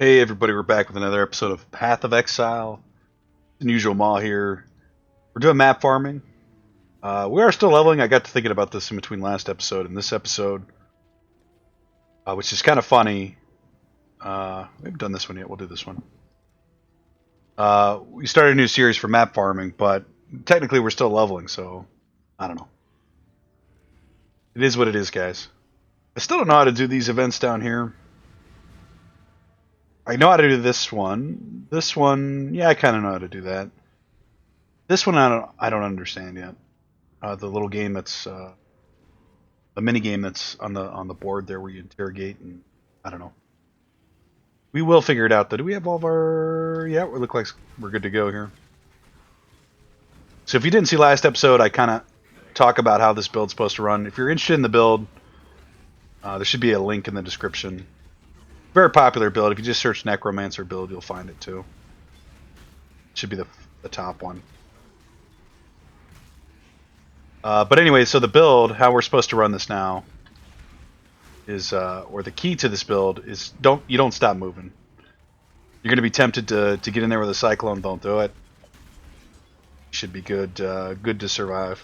Hey everybody, we're back with another episode of Path of Exile. Unusual MaW here. We're doing map farming. We are still leveling. I got to thinking about this in between last episode and this episode, which is kind of funny. We haven't done this one yet. We'll do this one. We started a new series for map farming, but technically we're still leveling, so I don't know. It is what it is, guys. I still don't know how to do these events down here. I know how to do this one. This one, yeah, I kind of know how to do that. This one, I don't understand yet. The little game that's a mini game that's on the board there, where you interrogate, and I don't know. We will figure it out though. Do we have all of our? Yeah, we look like we're good to go here. So if you didn't see last episode, I kind of talk about how this build's supposed to run. If you're interested in the build, there should be a link in the description. Very popular build. If you just search Necromancer build, you'll find it too. It should be the top one. But anyway, so the build, how we're supposed to run this now, is or the key to this build is you don't stop moving. You're going to be tempted to get in there with a cyclone. Don't do it. You should be good good to survive.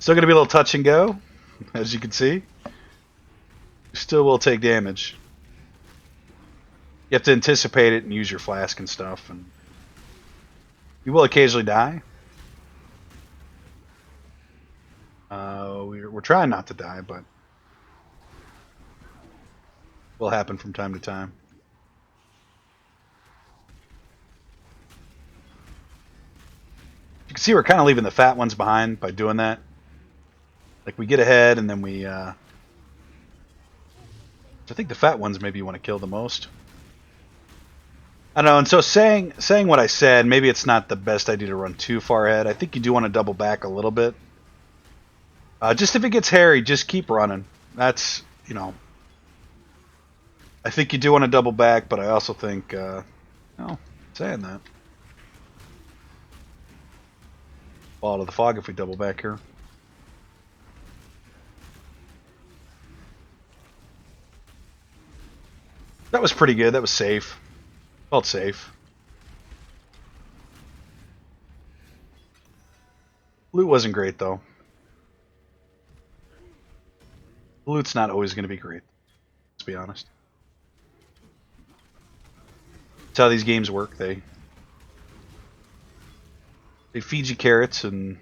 Still going to be a little touch and go, as you can see. You still will take damage. You have to anticipate it and use your flask and stuff, and you will occasionally die. We're trying not to die, but will happen from time to time. You can see we're kind of leaving the fat ones behind by doing that. Like, we get ahead and then we I think the fat ones maybe you want to kill the most. I don't know, and so saying what I said, maybe it's not the best idea to run too far ahead. I think you do want to double back a little bit. Just if it gets hairy, just keep running. That's, you know, I think you do want to double back, but I also think, saying that. Fall out of the fog if we double back here. That was pretty good. That was safe. Felt safe. Loot wasn't great, though. Loot's not always going to be great. Let's be honest. That's how these games work. They feed you carrots, and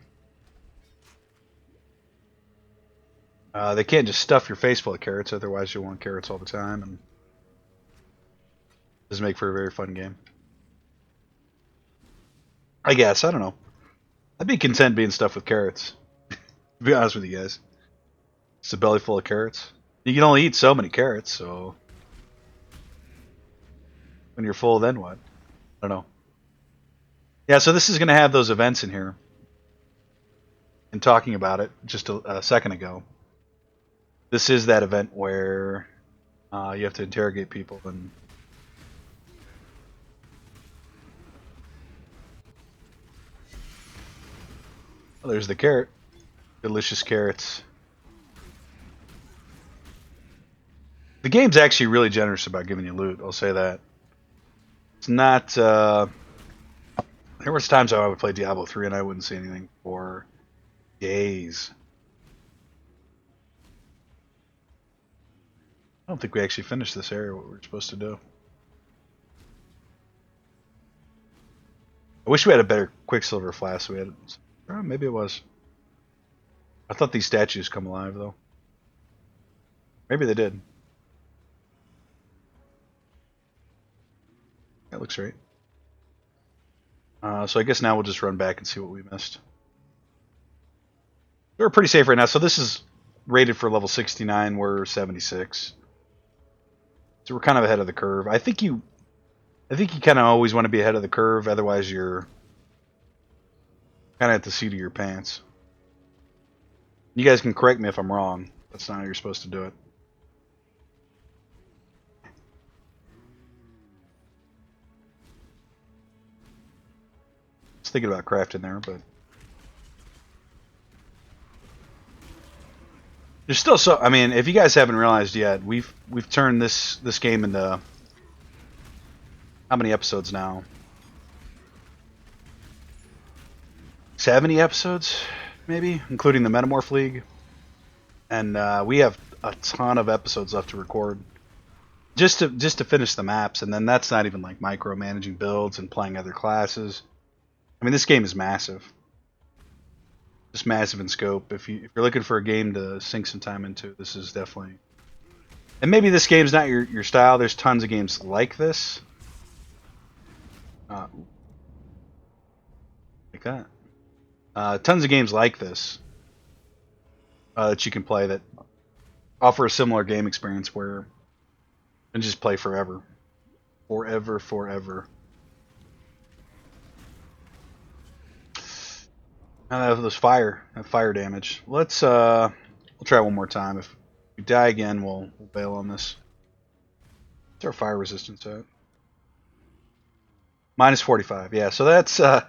they can't just stuff your face full of carrots. Otherwise, you'll want carrots all the time, and doesn't make for a very fun game. I guess. I don't know. I'd be content being stuffed with carrots. To be honest with you guys. It's a belly full of carrots. You can only eat so many carrots, so when you're full, then what? I don't know. Yeah, so this is going to have those events in here. And talking about it just a second ago, this is that event where you have to interrogate people and oh, there's the carrot. Delicious carrots. The game's actually really generous about giving you loot, I'll say that. It's not, there was times I would play Diablo 3 and I wouldn't see anything for days. I don't think we actually finished this area, what we were supposed to do. I wish we had a better Quicksilver flask. We had, maybe it was. I thought these statues come alive, though. Maybe they did. That looks right. So I guess now we'll just run back and see what we missed. We're pretty safe right now. So this is rated for level 69. We're 76. So we're kind of ahead of the curve. I think you kind of always want to be ahead of the curve. Otherwise, you're kind of at the seat of your pants. You guys can correct me if I'm wrong. That's not how you're supposed to do it. I was thinking about crafting there, but there's still so. I mean, if you guys haven't realized yet, we've turned this game into How many episodes now? 70 episodes, maybe, including the Metamorph League. And we have a ton of episodes left to record. Just to finish the maps, and then that's not even like micromanaging builds and playing other classes. I mean, this game is massive. Just massive in scope. If you're looking for a game to sink some time into, this is definitely. And maybe this game's not your style. There's tons of games like this. Like that. Tons of games like this that you can play that offer a similar game experience where and just play forever. Forever. Now that was fire damage. We'll try one more time. If we die again, we'll bail on this. What's our fire resistance at? Minus 45. Yeah, so that's a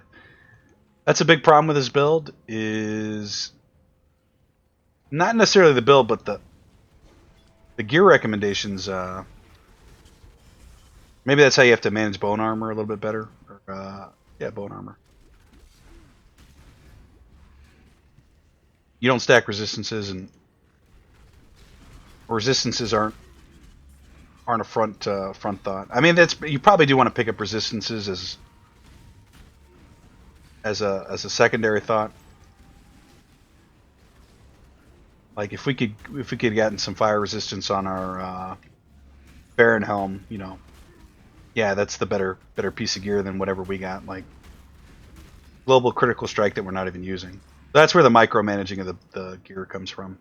big problem with this build. Is not necessarily the build, but the gear recommendations. Maybe that's how you have to manage bone armor a little bit better. Or, yeah, bone armor. You don't stack resistances, and resistances aren't a front thought. I mean, you probably do want to pick up resistances as a secondary thought. Like if we could have gotten some fire resistance on our Baron helm, you know, yeah, that's the better piece of gear than whatever we got. Like global critical strike that we're not even using. That's where the micromanaging of the gear comes from.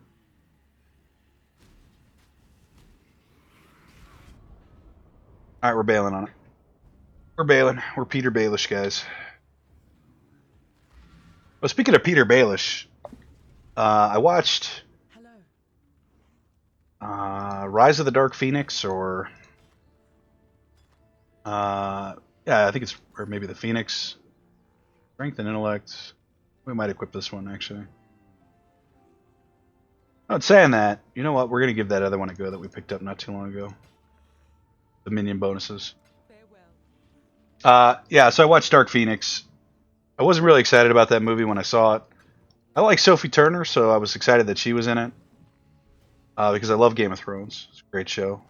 All right, we're bailing on it. We're bailing. We're Peter Baelish guys. Well, speaking of Peter Baelish, I watched Rise of the Dark Phoenix, or yeah, I think it's, or maybe the Phoenix. Strength and Intellect. We might equip this one, actually. Not saying that. You know what? We're going to give that other one a go that we picked up not too long ago. The minion bonuses. Yeah, so I watched Dark Phoenix. I wasn't really excited about that movie when I saw it. I like Sophie Turner, so I was excited that she was in it. Because I love Game of Thrones. It's a great show.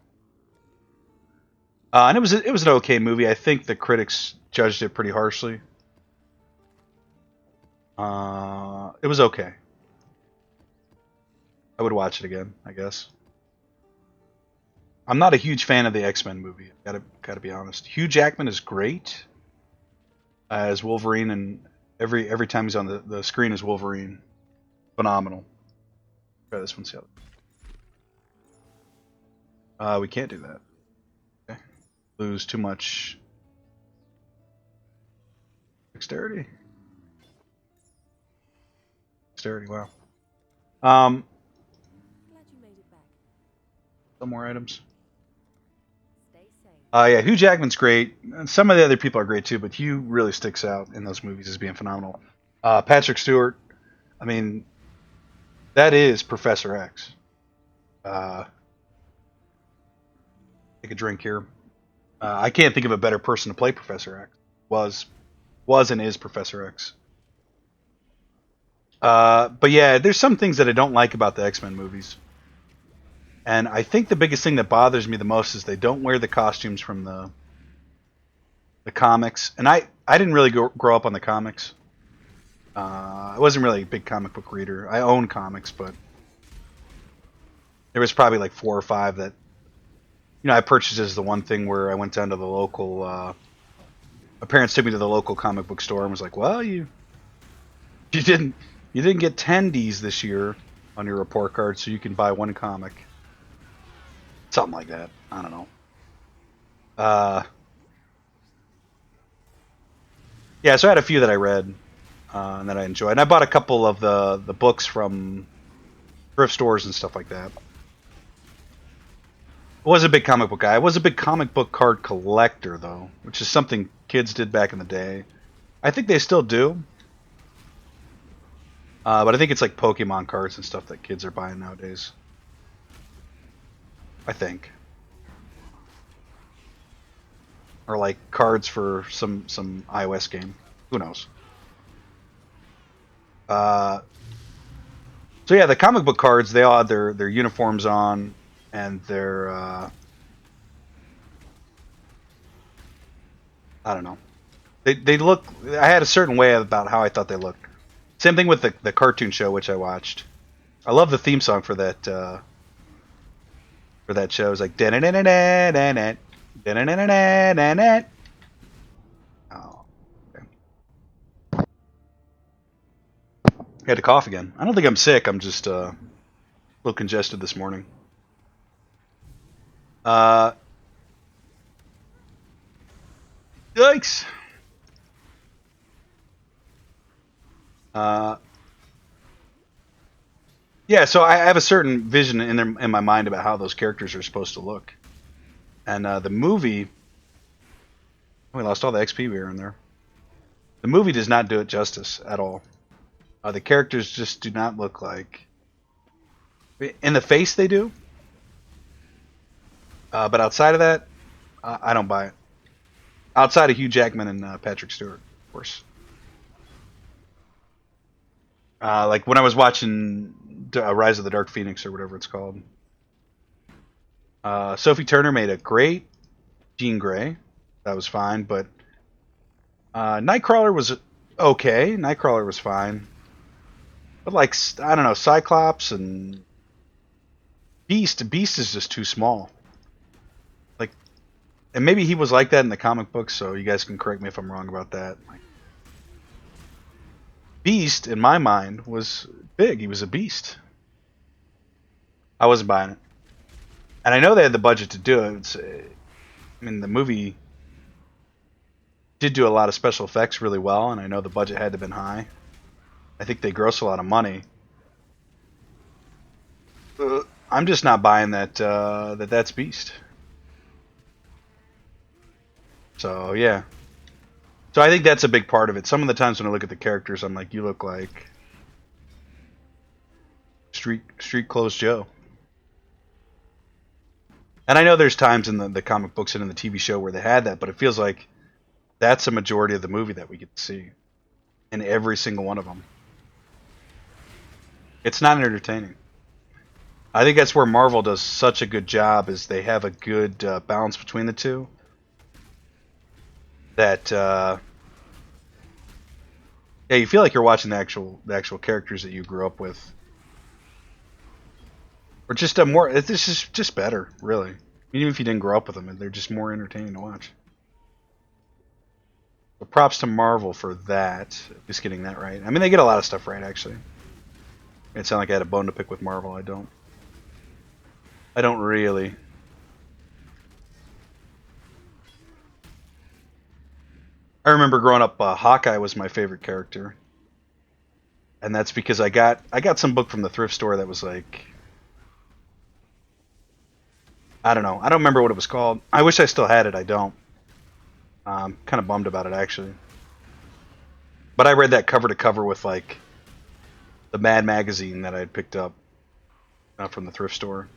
And it was an okay movie. I think the critics judged it pretty harshly. It was okay. I would watch it again, I guess. I'm not a huge fan of the X-Men movie. Gotta be honest. Hugh Jackman is great as Wolverine, and every time he's on the screen as Wolverine, phenomenal. Try this one, see how. We can't do that. Okay. Lose too much dexterity. Dexterity, wow. Glad you made it back. Some more items. Stay safe. Yeah, Hugh Jackman's great. And some of the other people are great too, but Hugh really sticks out in those movies as being phenomenal. Patrick Stewart, I mean, that is Professor X. Take a drink here. I can't think of a better person to play Professor X. Was and is Professor X. But yeah, there's some things that I don't like about the X-Men movies. And I think the biggest thing that bothers me the most is they don't wear the costumes from the comics. And I didn't really grow up on the comics. I wasn't really a big comic book reader. I own comics, but there was probably like 4 or 5 that, you know, I purchased as the one thing where I went down to the local. My parents took me to the local comic book store and was like, "Well, you didn't get 10 Ds this year on your report card, so you can buy one comic." Something like that. I don't know. Yeah, so I had a few that I read and that I enjoyed. And I bought a couple of the books from thrift stores and stuff like that. I was a big comic book guy. I was a big comic book card collector, though, which is something kids did back in the day. I think they still do. But I think it's like Pokemon cards and stuff that kids are buying nowadays. I think. or like cards for some iOS game. Who knows? So yeah, the comic book cards, they all had their uniforms on, and their I don't know. They look. I had a certain way about how I thought they looked. Same thing with the cartoon show which I watched. I love the theme song for that show. It's like oh, okay. I had to cough again. I don't think I'm sick. I'm just a little congested this morning. Uh, yikes. Uh, yeah, so I have a certain vision in my mind about how those characters are supposed to look, and the movie. We lost all the XP we were in there. The movie does not do it justice at all. The characters just do not look like. In the face, they do, but outside of that, I don't buy it. Outside of Hugh Jackman and Patrick Stewart, of course. Like when I was watching Rise of the Dark Phoenix or whatever it's called, Sophie Turner made a great Jean Grey. That was fine, but Nightcrawler was okay. Nightcrawler was fine, but like I don't know, Cyclops and Beast is just too small. Like, and maybe he was like that in the comic books, so you guys can correct me if I'm wrong about that. Like, Beast, in my mind, was big. He was a beast. I wasn't buying it, and I know they had the budget to do it. I mean, the movie did do a lot of special effects really well, and I know the budget had to have been high. I think they gross a lot of money. I'm just not buying that's Beast. So yeah. So I think that's a big part of it. Some of the times when I look at the characters, I'm like, you look like street clothes Joe. And I know there's times in the comic books and in the TV show where they had that, but it feels like that's a majority of the movie that we get to see in every single one of them. It's not entertaining. I think that's where Marvel does such a good job, is they have a good balance between the two. That yeah, you feel like you're watching the actual characters that you grew up with, or just a more. This is just better, really. Even if you didn't grow up with them, they're just more entertaining to watch. But props to Marvel for that. Just getting that right. I mean, they get a lot of stuff right, actually. It sounded like I had a bone to pick with Marvel. I don't. I don't really. I remember growing up, Hawkeye was my favorite character, and that's because I got some book from the thrift store that was like, I don't know. I don't remember what it was called. I wish I still had it. I don't. I'm kind of bummed about it, actually. But I read that cover to cover with like the Mad magazine that I had picked up from the thrift store,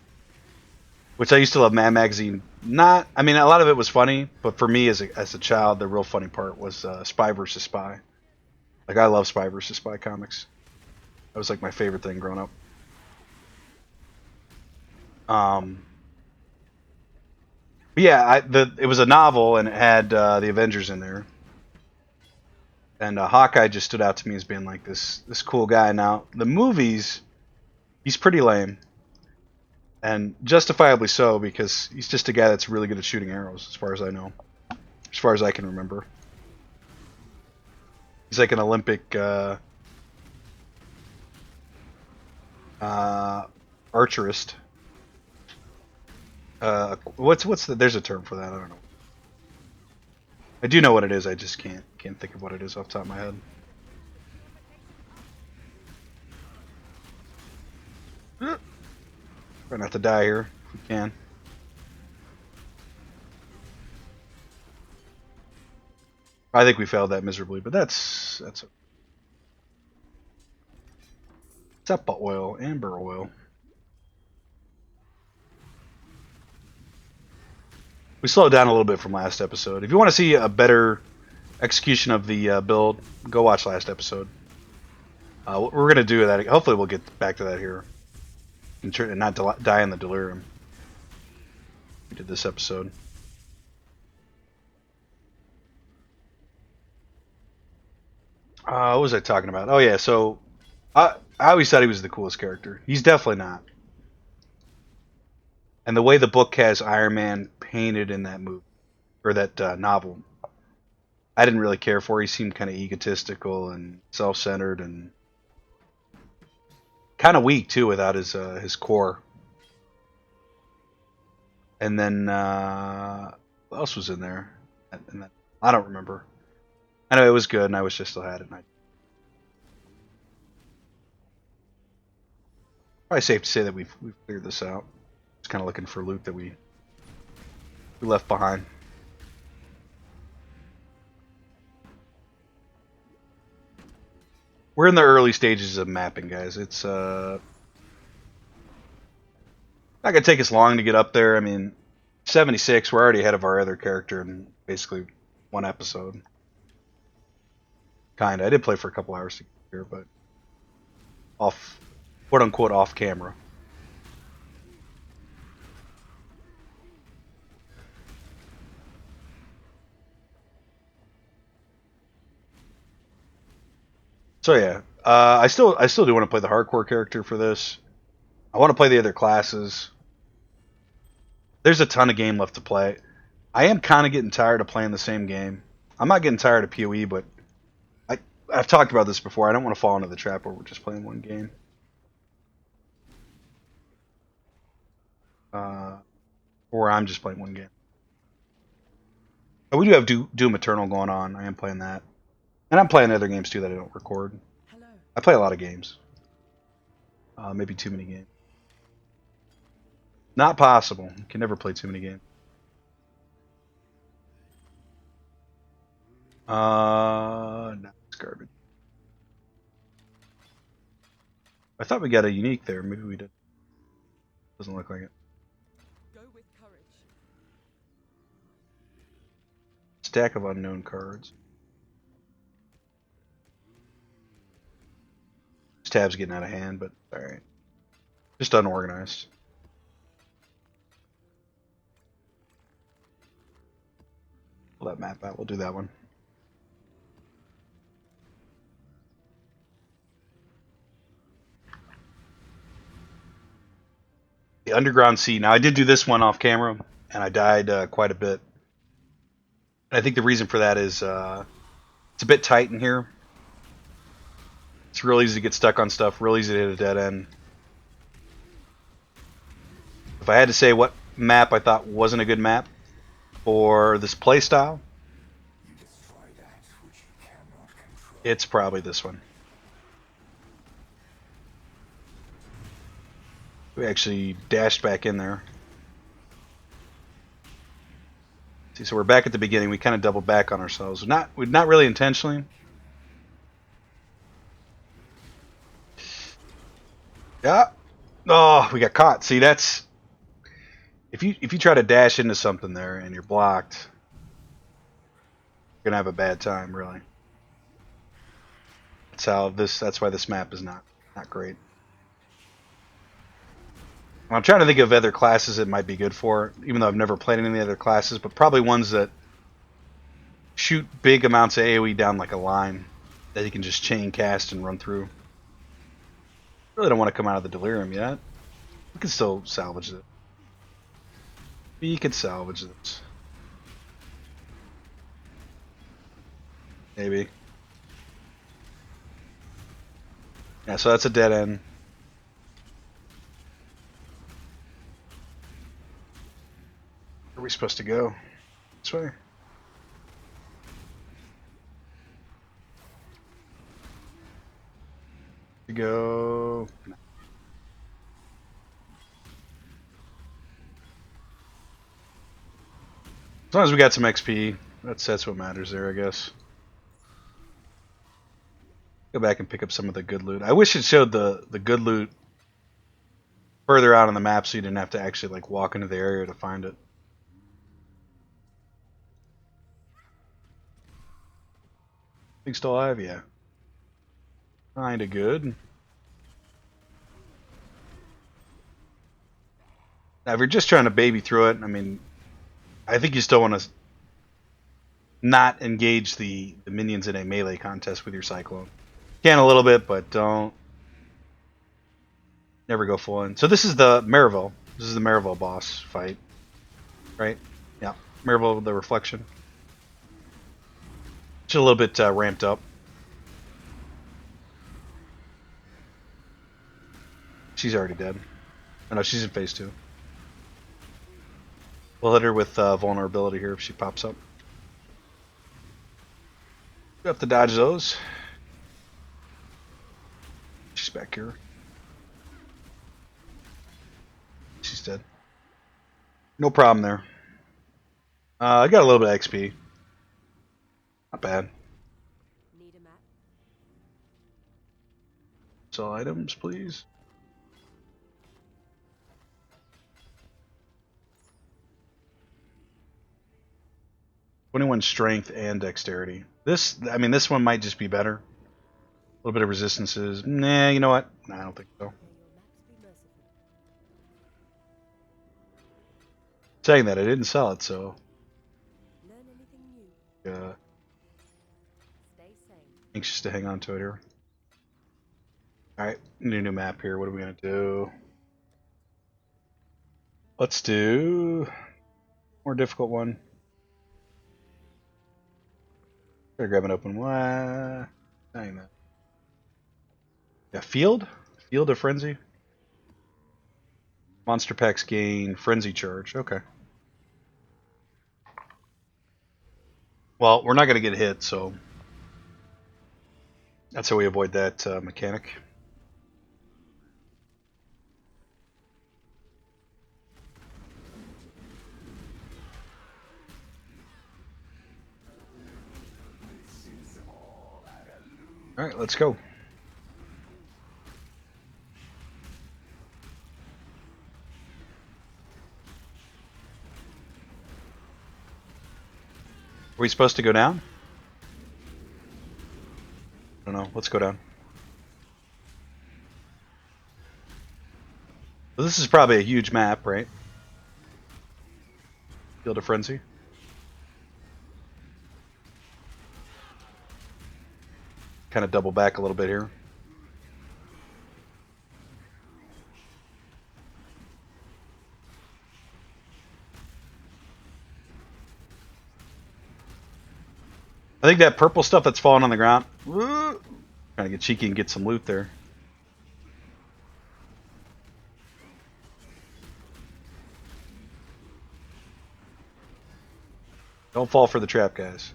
which I used to love. Mad magazine. Not, I mean, a lot of it was funny, but for me as a child, the real funny part was Spy versus Spy. Like, I love Spy versus Spy comics. That was like my favorite thing growing up. But yeah, it was a novel and it had the Avengers in there, and Hawkeye just stood out to me as being like this cool guy. Now the movies, he's pretty lame, and justifiably so, because he's just a guy that's really good at shooting arrows, as far as I know, as far as I can remember. He's like an Olympic archerist. There's a term for that. I don't know. I do know what it is. I just can't think of what it is off the top of my head. Try not to die here if we can. I think we failed that miserably, but that's Seppa oil, amber oil. We slowed down a little bit from last episode. If you want to see a better execution of the build, go watch last episode. We're gonna do that. Hopefully, we'll get back to that here and not die in the Delirium. We did this episode. What was I talking about? Oh yeah, so I always thought he was the coolest character. He's definitely not. And the way the book has Iron Man painted in that movie or that novel, I didn't really care for. He seemed kind of egotistical and self-centered and kind of weak too without his core. And then what else was in there? And then, I don't remember. Anyway, it was good, and I wish I still had it. Probably safe to say that we've cleared this out. Just kind of looking for loot that we left behind. We're in the early stages of mapping, guys. It's not gonna take us long to get up there. I mean, 76. We're already ahead of our other character in basically one episode. Kinda. I did play for a couple hours to get here, but off, quote unquote, off camera. So yeah, I still do want to play the hardcore character for this. I want to play the other classes. There's a ton of game left to play. I am kind of getting tired of playing the same game. I'm not getting tired of PoE, but I've talked about this before. I don't want to fall into the trap where we're just playing one game. Or I'm just playing one game. But we do have Doom Eternal going on. I am playing that. And I'm playing other games too that I don't record. Hello. I play a lot of games. Maybe too many games. Not possible. You can never play too many games. No, it's garbage. I thought we got a unique there. Maybe we did. Doesn't look like it. Go with courage. Stack of unknown cards. This tab's getting out of hand, but alright. Just unorganized. Pull that map out. We'll do that one. The Underground Sea. Now, I did do this one off camera, and I died quite a bit. And I think the reason for that is it's a bit tight in here. It's real easy to get stuck on stuff, real easy to hit a dead end. If I had to say what map I thought wasn't a good map for this playstyle, it's probably this one. We actually dashed back in there. See, so we're back at the beginning. We kind of doubled back on ourselves. Not really intentionally. Yeah. Oh, we got caught. See, that's if you try to dash into something there and you're blocked, you're gonna have a bad time, really. That's why this map is not great. I'm trying to think of other classes it might be good for, even though I've never played any of the other classes, but probably ones that shoot big amounts of AoE down like a line that you can just chain cast and run through. Really don't want to come out of the Delirium yet. We can still salvage it. We could salvage this. Maybe. Yeah, so that's a dead end. Where are we supposed to go? This way? To go. As long as we got some XP, that's what matters there, I guess. Go back and pick up some of the good loot. I wish it showed the good loot further out on the map so you didn't have to actually like walk into the area to find it. Thing still alive? Yeah. Kinda good. Now, if you're just trying to baby through it, I mean, I think you still want to not engage the minions in a melee contest with your Cyclone. Can a little bit, but don't. Never go full in. So this is the Marival. This is the Marival boss fight. Right? Yeah. Marival with the reflection. Just a little bit ramped up. She's already dead. Oh no, she's in phase 2. We'll hit her with vulnerability here if she pops up. We have to dodge those. She's back here. She's dead. No problem there. I got a little bit of XP. Not bad. Need a map? Sell items, please. '21 strength and dexterity. This, I mean, this one might just be better. A little bit of resistances. Nah, you know what? Nah, I don't think so. May your maps be merciful. Saying that, I didn't sell it, so Learn anything new? Stay sane. anxious to hang on to it here. Alright, new map here. What are we going to do? Let's do more difficult one. Better grab an open one. Dang that. Yeah, field? Field of Frenzy? Monster packs gain Frenzy charge. Okay. Well, we're not going to get hit, so that's how we avoid that mechanic. Alright, let's go. Are we supposed to go down? I don't know. Let's go down. Well, this is probably a huge map, right? Field of Frenzy. Kind of double back a little bit here. I think that purple stuff that's falling on the ground. Woo, trying to get cheeky and get some loot there. Don't fall for the trap, guys.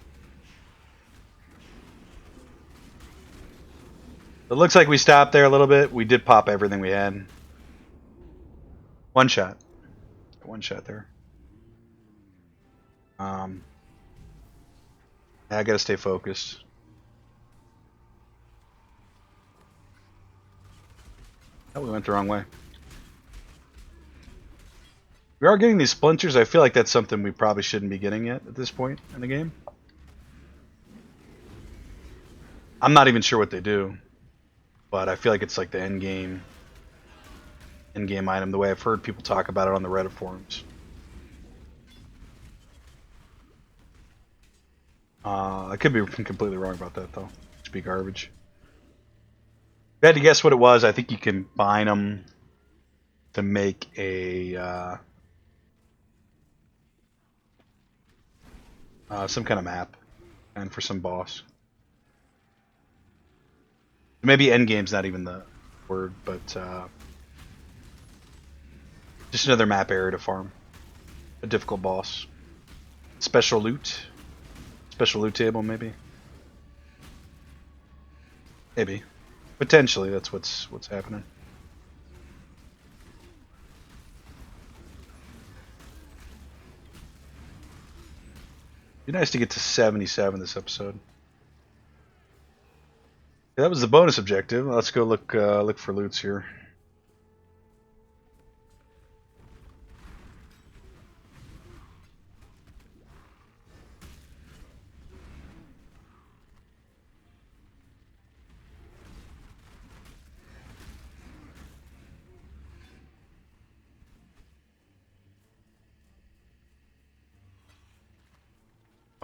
It looks like we stopped there a little bit. We did pop everything we had. One shot. One shot there. I gotta stay focused. Oh, we went the wrong way. We are getting these splinters. I feel like that's something we probably shouldn't be getting yet at this point in the game. I'm not even sure what they do, but I feel like it's like the end game item, the way I've heard people talk about it on the Reddit forums. I could be completely wrong about that though. Just be garbage. If I had to guess what it was, I think you combine them to make a some kind of map, and for some boss. Maybe endgame's not even the word, but just another map area to farm. A difficult boss. Special loot. Special loot table, maybe. Maybe. Potentially, that's what's happening. Be nice to get to 77 this episode. Yeah, that was the bonus objective. Let's go look for loots here.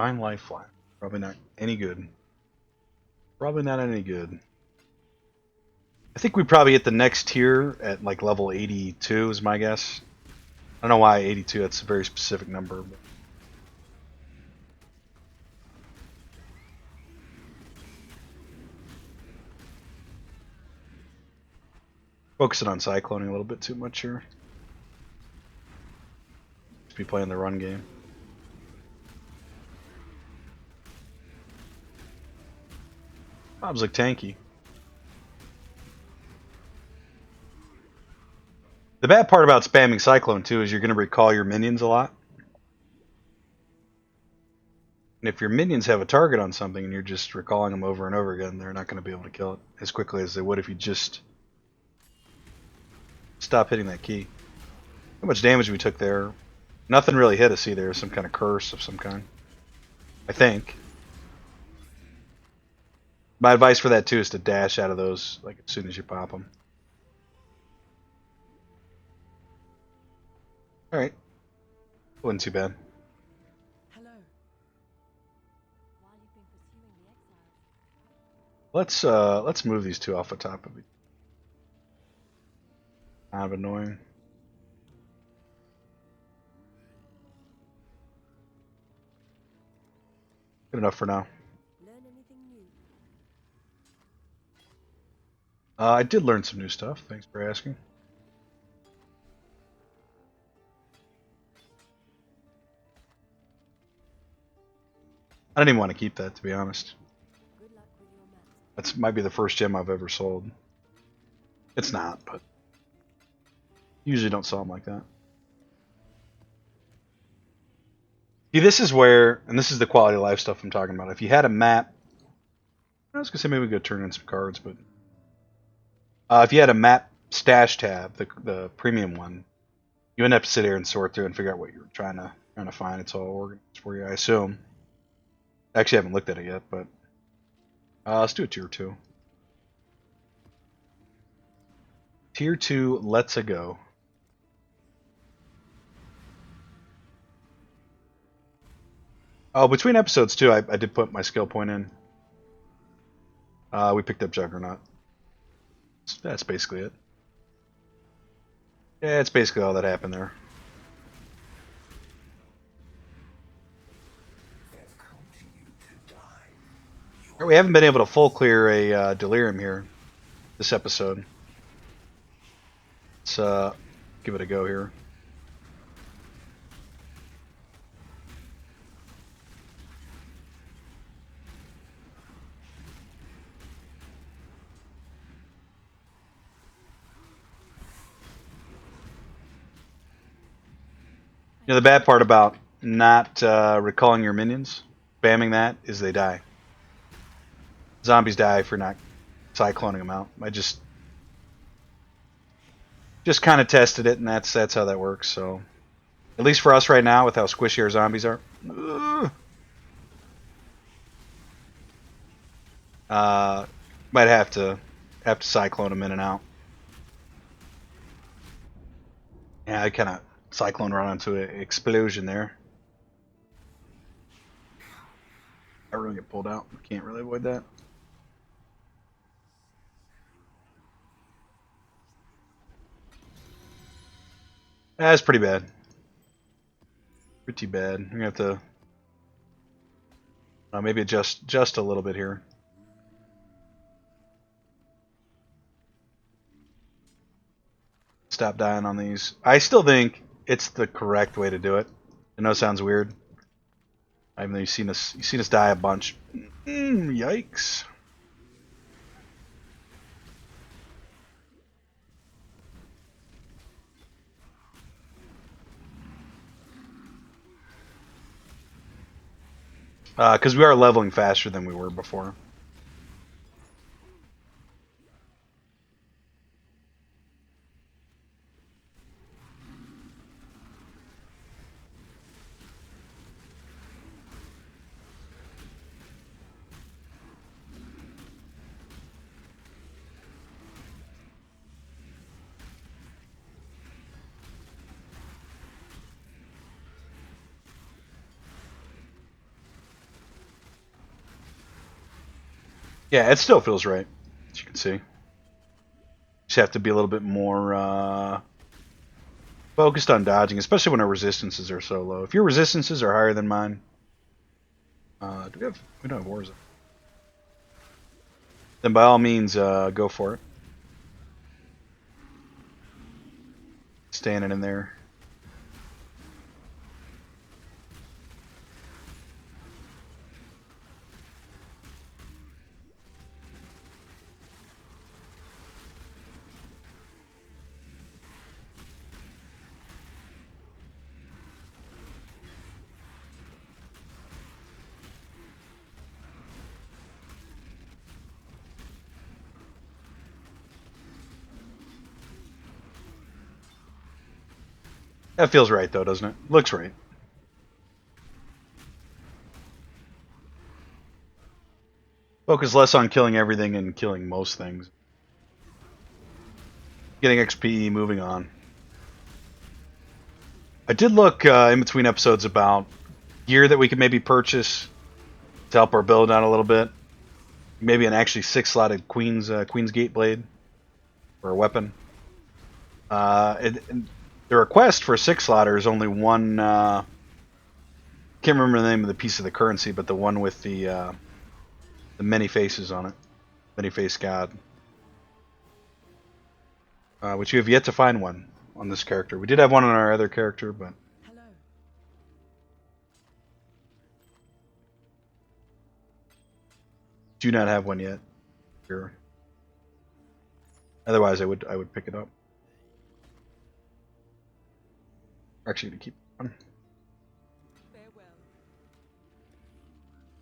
Divine Lifeline. Probably not any good. Probably not any good. I think we probably hit the next tier at like level 82 is my guess. I don't know why 82, that's a very specific number. But... Focusing on cycloning a little bit too much here. Just be playing the run game. Bob's like tanky. The bad part about spamming Cyclone too is you're going to recall your minions a lot. And if your minions have a target on something and you're just recalling them over and over again, they're not going to be able to kill it as quickly as they would if you just stop hitting that key. How much damage we took there? Nothing really hit us either. Some kind of curse of some kind. I think. My advice for that too is to dash out of those like as soon as you pop them. All right, wasn't too bad. Hello. While you've been pursuing the Exile. Let's move these two off the top of it. Kind of annoying. Good enough for now. Learn anything new? I did learn some new stuff. Thanks for asking. I don't even want to keep that, to be honest. Good luck with your maps. That might be the first gem I've ever sold. It's not, but usually don't sell them like that. See, this is where, and this is the quality of life stuff I'm talking about. If you had a map, I was gonna say maybe we could turn in some cards, but if you had a map stash tab, the premium one, you wouldn't have to sit here and sort through and figure out what you're trying to find. It's all organized for you, I assume. I actually haven't looked at it yet, but let's do a tier 2. Tier 2, let's a go. Oh, between episodes too, I did put my skill point in. We picked up Juggernaut. That's basically it. Yeah, it's basically all that happened there. Right, we haven't been able to full clear a Delirium here this episode. Let's give it a go here. You know, the bad part about not recalling your minions, spamming that, is they die. Zombies die for not cycloning them out. I just kind of tested it, and that's how that works. So, at least for us right now, with how squishy our zombies are, might have to cyclone them in and out. Yeah, I kind of cyclone run into an explosion there. I really get pulled out. Can't really avoid that. That's pretty bad. Pretty bad. We're gonna have to maybe adjust just a little bit here. Stop dying on these. I still think it's the correct way to do it. I know it sounds weird. Even though you've seen us die a bunch. Yikes. Because we are leveling faster than we were before. Yeah, it still feels right, as you can see. Just have to be a little bit more focused on dodging, especially when our resistances are so low. If your resistances are higher than mine, we don't have wars. Then by all means, go for it. Standing in there. That feels right, though, doesn't it? Looks right. Focus less on killing everything and killing most things. Getting XP, moving on. I did look in between episodes about gear that we could maybe purchase to help our build out a little bit. Maybe an actually 6-slotted Queen's Gate blade or a weapon. The request for a 6-slotter is only one. Can't remember the name of the piece of the currency, but the one with the many faces on it, many face god. Which you have yet to find one on this character. We did have one on our other character, but Hello. do not have one yet. Here. Otherwise, I would pick it up. Actually, to keep on. Farewell.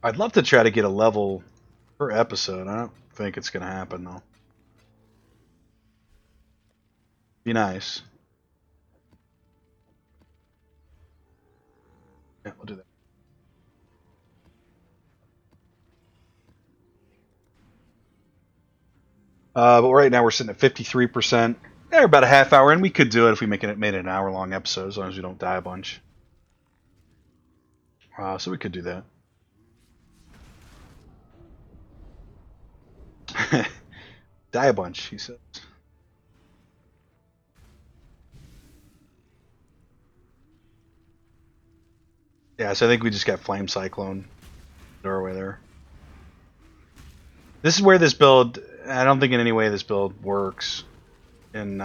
I'd love to try to get a level per episode. I don't think it's gonna happen though. Be nice. Yeah, we'll do that. But right now we're sitting at 53%. Yeah, about a half hour, and we could do it if we made it an hour-long episode, as long as we don't die a bunch. So we could do that. Die a bunch, he says. Yeah, so I think we just got Flame Cyclone doorway there. This is where this build, I don't think in any way this build works. I mean,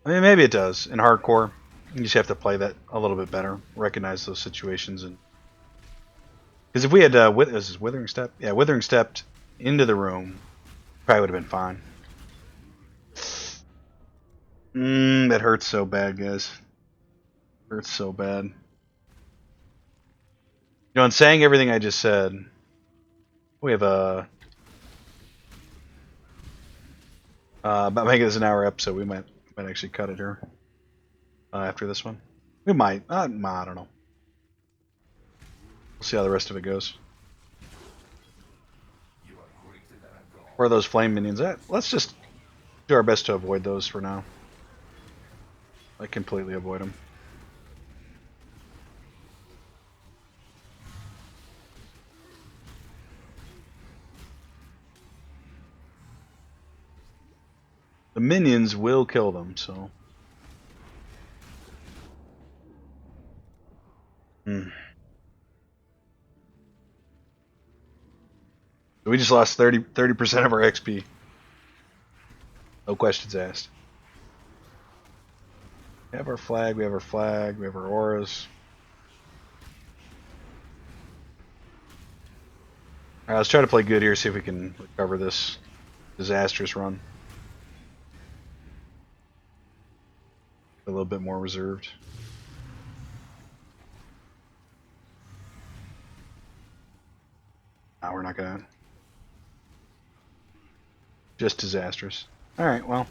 maybe it does in hardcore. You just have to play that a little bit better, recognize those situations, and because if we had this is Withering Step, yeah, Withering Stepped into the room, probably would have been fine. That hurts so bad, guys. Hurts so bad. You know, in saying everything I just said, we have about making this an hour episode. We might actually cut it here after this one. We might. I don't know. We'll see how the rest of it goes. Where are those flame minions at? Let's just do our best to avoid those for now. Like completely avoid them. The minions will kill them, so. We just lost 30% of our XP. No questions asked. We have our flag, we have our auras. Alright, let's try to play good here, see if we can recover this disastrous run. A little bit more reserved. No, we're not gonna. Just disastrous. Alright, well.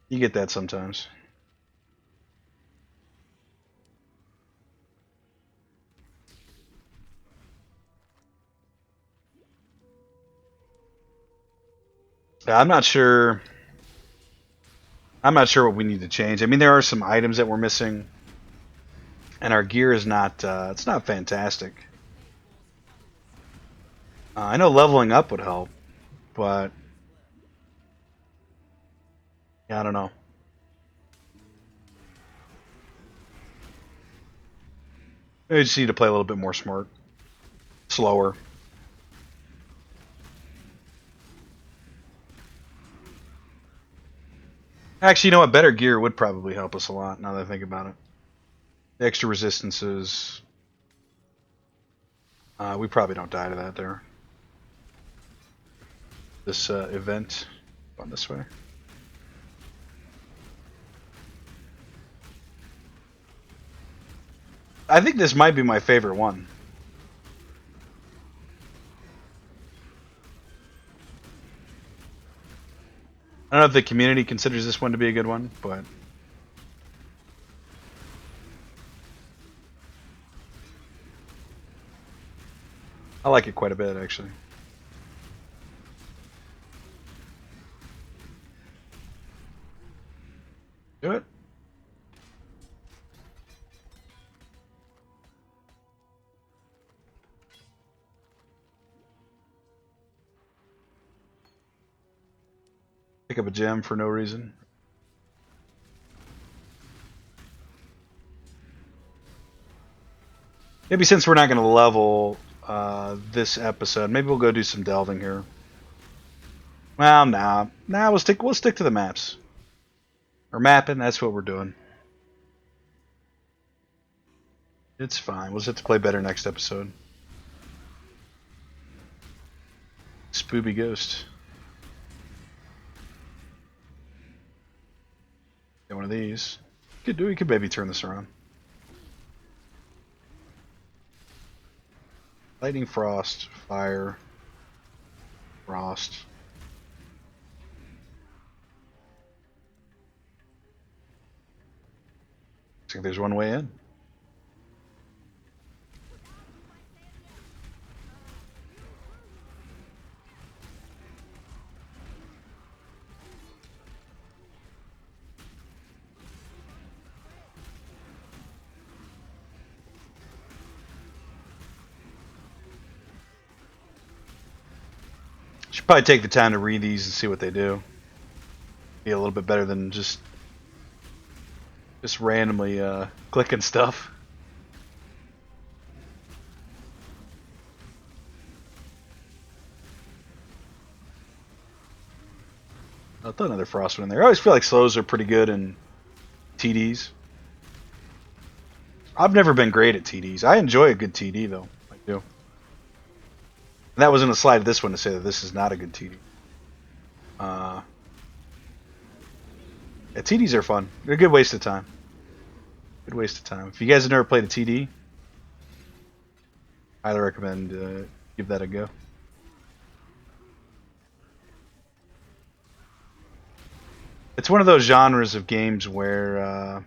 You get that sometimes. Yeah, I'm not sure. I'm not sure what we need to change. I mean, there are some items that we're missing. and our gear is not it's not fantastic. I know leveling up would help, but yeah, I don't know. We just need to play a little bit more smart, slower. Actually, you know what? Better gear would probably help us a lot now that I think about it. The extra resistances. We probably don't die to that there. This event. Going this way. I think this might be my favorite one. I don't know if the community considers this one to be a good one, but I like it quite a bit, actually. Do it. Pick up a gem for no reason. Maybe since we're not going to level this episode, maybe we'll go do some delving here. Well, nah, we'll stick to the maps. Or mapping, that's what we're doing. It's fine. We'll just have to play better next episode. Spooby Ghost. Get one of these. We could maybe turn this around. Lightning, frost, fire, frost. I think there's one way in. Should probably take the time to read these and see what they do. Be a little bit better than just randomly clicking stuff. I'll throw another frost one in there. I always feel like slows are pretty good in TDs. I've never been great at TDs. I enjoy a good TD though. I do. And that wasn't a slide of this one to say that this is not a good TD. Yeah, TDs are fun. They're a good waste of time. Good waste of time. If you guys have never played a TD, highly recommend give that a go. It's one of those genres of games where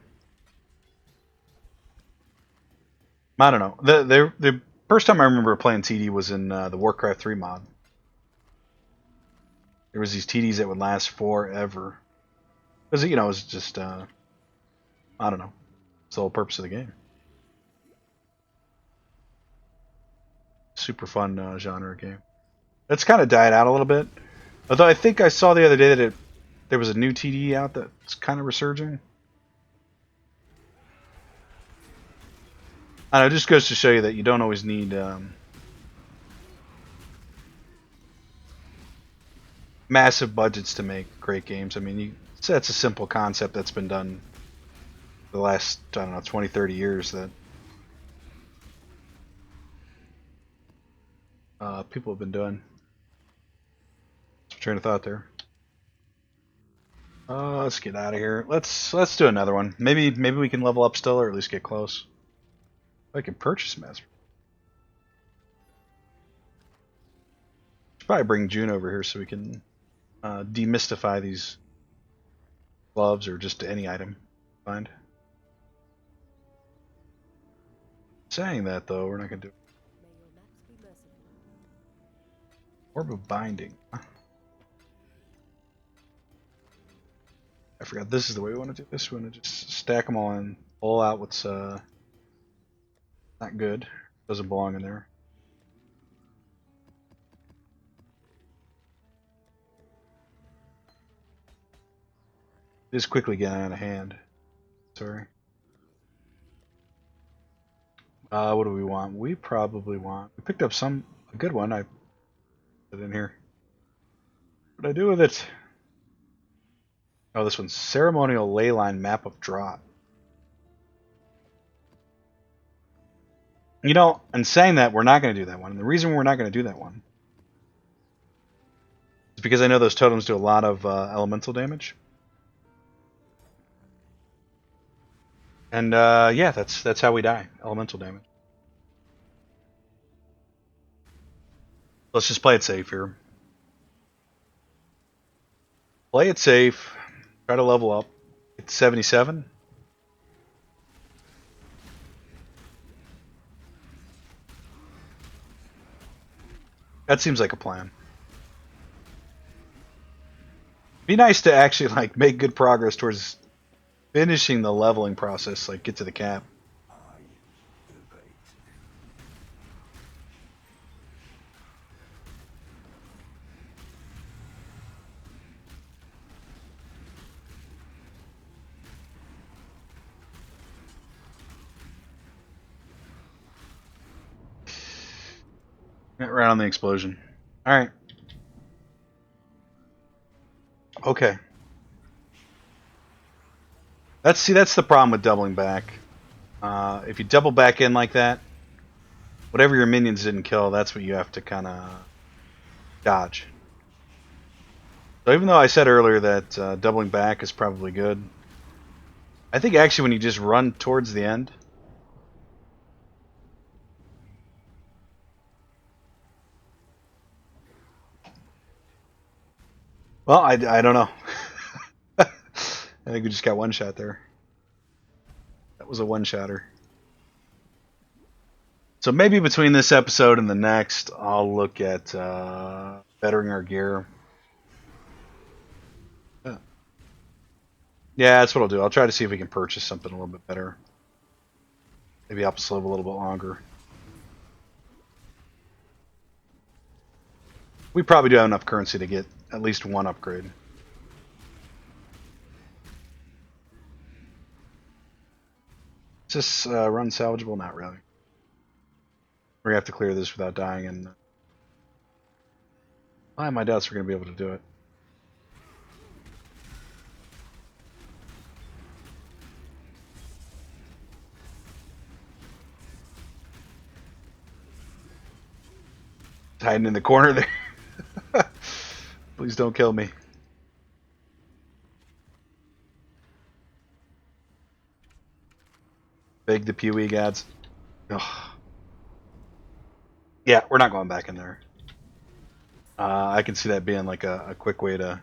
I don't know. The first time I remember playing TD was in the Warcraft 3 mod. There was these TDs that would last forever. Because, you know, it was just, I don't know. It's the whole purpose of the game. Super fun genre game. It's kind of died out a little bit. Although I think I saw the other day that there was a new TD out that's kind of resurging. I don't know, it just goes to show you that you don't always need massive budgets to make great games. I mean, that's a simple concept that's been done for the last, I don't know, 20, 30 years that people have been doing. Train of thought there. Let's get out of here. Let's do another one. Maybe we can level up still, or at least get close. I can purchase Master. Should probably bring June over here so we can demystify these gloves or just any item find. Saying that though, we're not gonna do Orb of Binding. I forgot this is the way we want to do this. We want to just stack them all and pull out what's Not good. Doesn't belong in there. Just quickly getting out of hand. Sorry. What do we want? We probably want. We picked up a good one. I put it in here. What did I do with it? Oh, this one's ceremonial leyline map of Draught. You know, and saying that, we're not going to do that one. And the reason we're not going to do that one is because I know those totems do a lot of elemental damage. And yeah, that's how we die. Elemental damage. Let's just play it safe here. Play it safe. Try to level up. It's 77. That seems like a plan. Be nice to actually like make good progress towards finishing the leveling process, like get to the cap. Get right on the explosion. Alright. Okay. That's the problem with doubling back. If you double back in like that, whatever your minions didn't kill, that's what you have to kind of dodge. So even though I said earlier that doubling back is probably good, I think actually when you just run towards the end, well, I don't know. I think we just got one shot there. That was a one-shotter. So maybe between this episode and the next, I'll look at bettering our gear. Yeah, that's what I'll do. I'll try to see if we can purchase something a little bit better. Maybe help us live a little bit longer. We probably do have enough currency to get at least one upgrade. Is this run salvageable? Not really. We're going to have to clear this without dying, and I have my doubts we're going to be able to do it. Hiding in the corner there. Please don't kill me. Beg the Pewee gods. Ugh. Yeah, we're not going back in there. I can see that being like a quick way to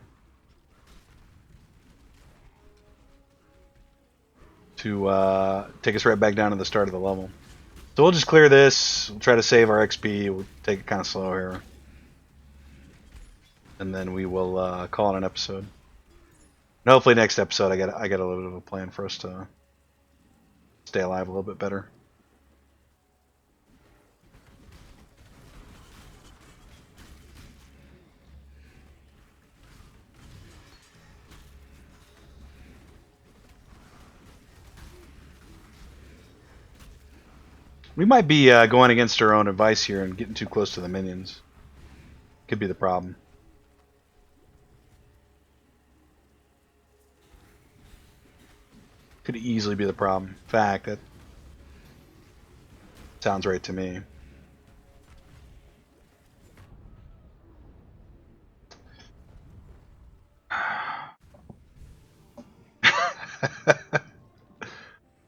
take us right back down to the start of the level. So we'll just clear this. We'll try to save our XP. We'll take it kind of slow here, and then we will call it an episode. And hopefully next episode I got a little bit of a plan for us to stay alive a little bit better. We might be going against our own advice here and getting too close to the minions. Could be the problem. Could easily be the problem. In fact, that sounds right to me.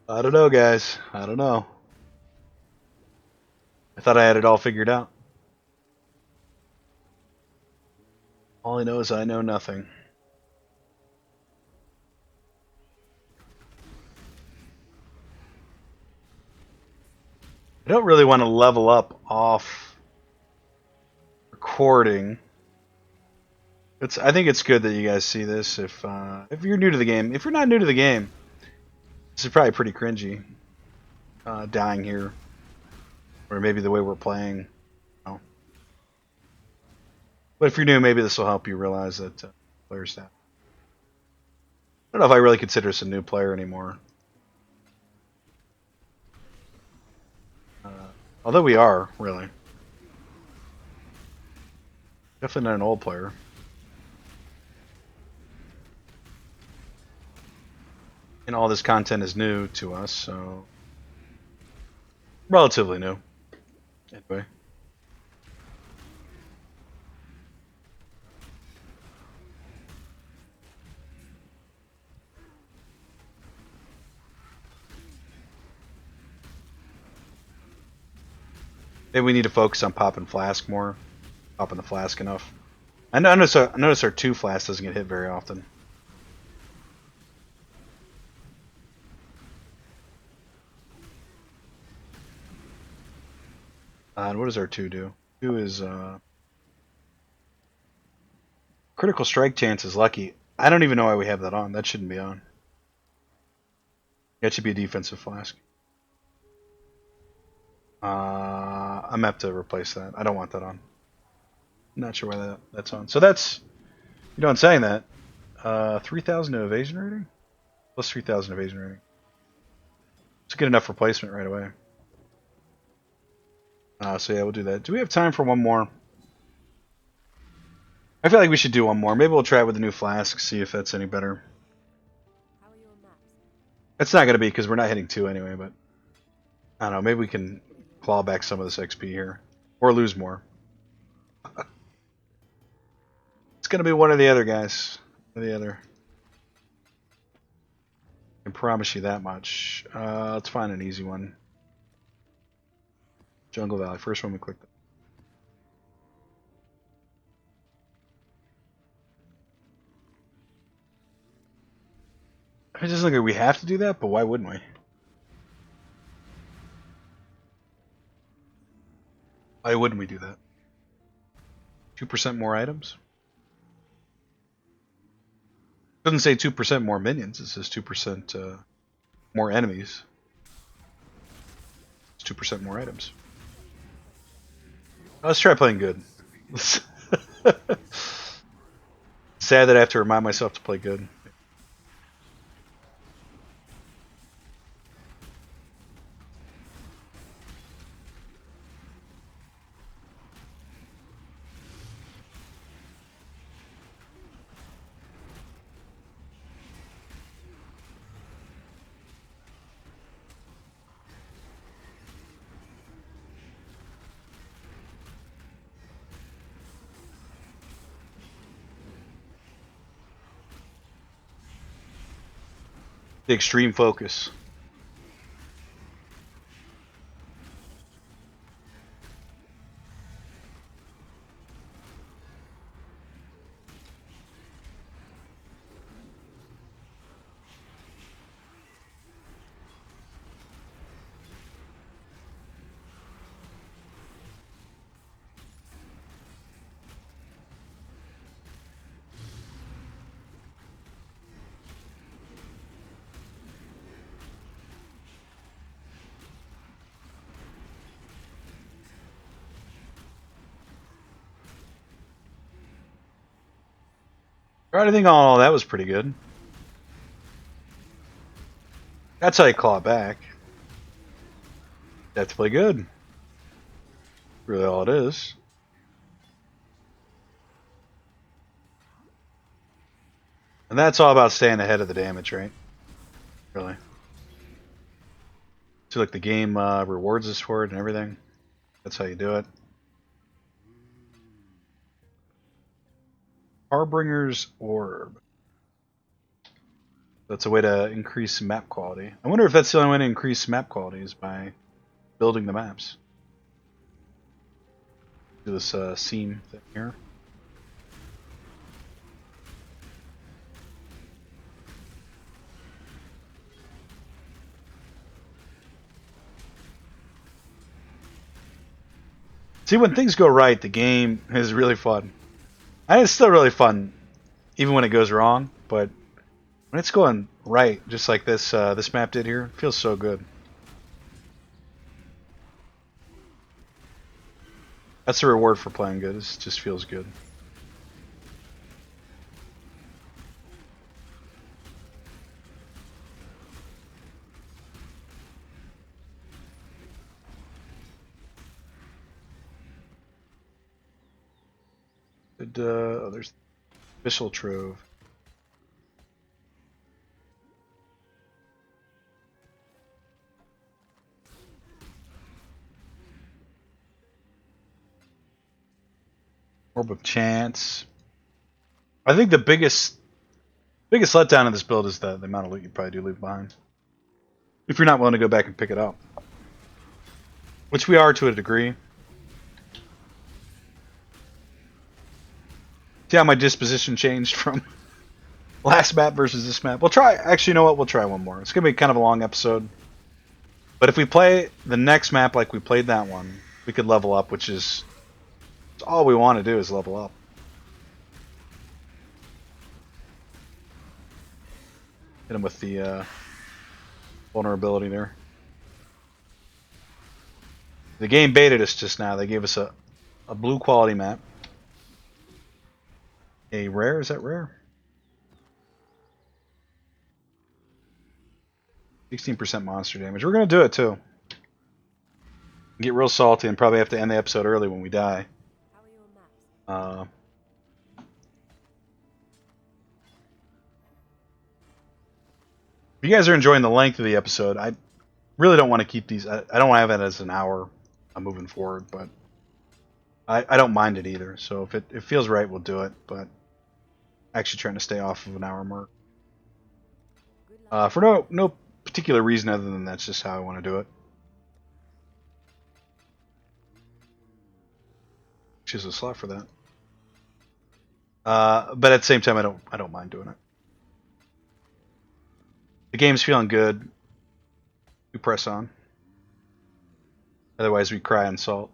I don't know, guys. I don't know. I thought I had it all figured out. All I know is I know nothing. I don't really want to level up off recording. I think it's good that you guys see this. If you're new to the game, if you're not new to the game, this is probably pretty cringy. Dying here. or maybe the way we're playing. You know. But if you're new, maybe this will help you realize that players that. I don't know if I really consider us a new player anymore. Although we are, really. Definitely not an old player. And all this content is new to us, so relatively new. Anyway. Maybe we need to focus on popping flask more. Popping the flask enough. I notice our 2 flask doesn't get hit very often. And what does our 2 do? 2 is critical strike chance is lucky. I don't even know why we have that on. That shouldn't be on. That should be a defensive flask. I'm gonna have to replace that. I don't want that on. Not sure why that's on. So that's, you know, in saying that, 3,000 to evasion rating? Plus 3,000 evasion rating. It's a good enough replacement right away. So yeah, we'll do that. Do we have time for one more? I feel like we should do one more. Maybe we'll try it with the new flask, see if that's any better. How are your maps? It's not going to be because we're not hitting 2 anyway, but I don't know. Maybe we can claw back some of this XP here. Or lose more. It's going to be one or the other, guys. One or the other. I can promise you that much. Let's find an easy one. Jungle Valley. First one we clicked. It doesn't look like we have to do that, but why wouldn't we? Why wouldn't we do that? 2% more items? It doesn't say 2% more minions. It says 2% more enemies. It's 2% more items. Let's try playing good. Sad that I have to remind myself to play good. The extreme focus. Alright, I think all that was pretty good. That's how you claw back. You have to play good. Really all it is. And that's all about staying ahead of the damage, right? Really. So like the game rewards us for it and everything. That's how you do it. Harbinger's Orb. That's a way to increase map quality. I wonder if that's the only way to increase map quality is by building the maps. Do this seam thing here. See, when things go right, the game is really fun. And it's still really fun, even when it goes wrong. But when it's going right, just like this this map did here, it feels so good. That's the reward for playing good. It just feels good. Oh, there's Official Trove. Orb of Chance. I think the biggest letdown in this build is the amount of loot you probably do leave behind. If you're not willing to go back and pick it up. Which we are to a degree. See how my disposition changed from last map versus this map? We'll try, actually, you know what? We'll try one more. It's going to be kind of a long episode. But if we play the next map like we played that one, we could level up, which is all we want to do is level up. Hit him with the vulnerability there. The game baited us just now. They gave us a blue quality map. A rare? Is that rare? 16% monster damage. We're going to do it too. Get real salty and probably have to end the episode early when we die. How are your maps? If you guys are enjoying the length of the episode, I really don't want to keep these. I don't want to have it as an hour moving forward, but I don't mind it either. So if it feels right, we'll do it. But actually trying to stay off of an hour mark. Good luck. For no particular reason other than that's just how I want to do it. Choose a slot for that. But at the same time, I don't mind doing it. The game's feeling good. We press on. Otherwise, we cry and salt.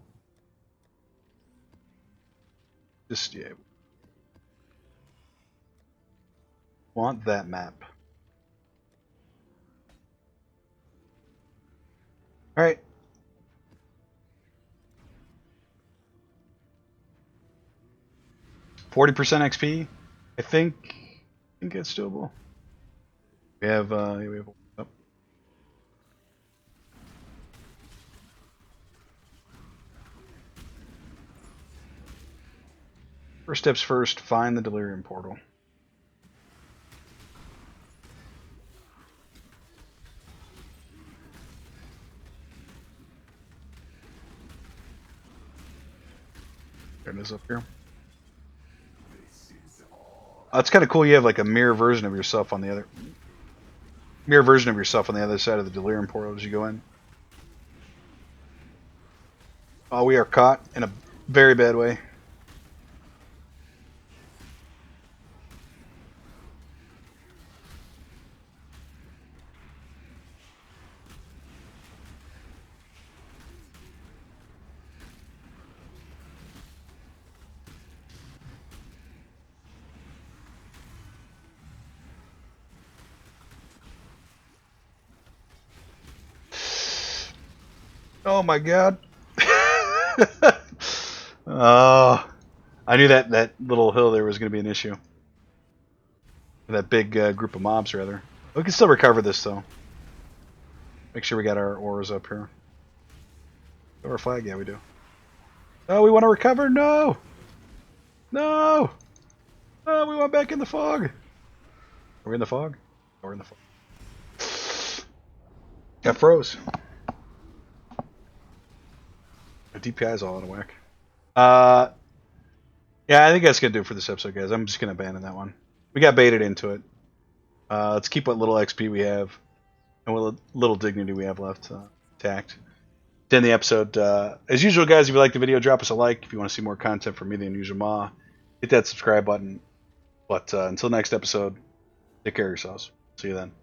Just yeah. Want that map. All right. %40 XP. I think it's doable. We have oh. First steps first, find the Delirium portal. There it is up here. It's kind of cool. You have like a mirror version of yourself on the other side of the Delirium portal as you go in. Oh, we are caught in a very bad way. Oh my god. Oh, I knew that little hill there was going to be an issue. That big group of mobs, rather. We can still recover this, though. Make sure we got our auras up here. Our flag, yeah, we do. Oh, we want to recover? No! No! Oh, we want back in the fog. Are we in the fog? Oh, we're in the fog. Got froze. The DPI is all out of whack. Yeah, I think that's gonna do it for this episode, guys. I'm just gonna abandon that one. We got baited into it. Let's keep what little XP we have and what little dignity we have left intact. To end the episode, as usual, guys, if you like the video, drop us a like. If you want to see more content from me, the Unusual MaW, hit that subscribe button. But until next episode, take care of yourselves. See you then.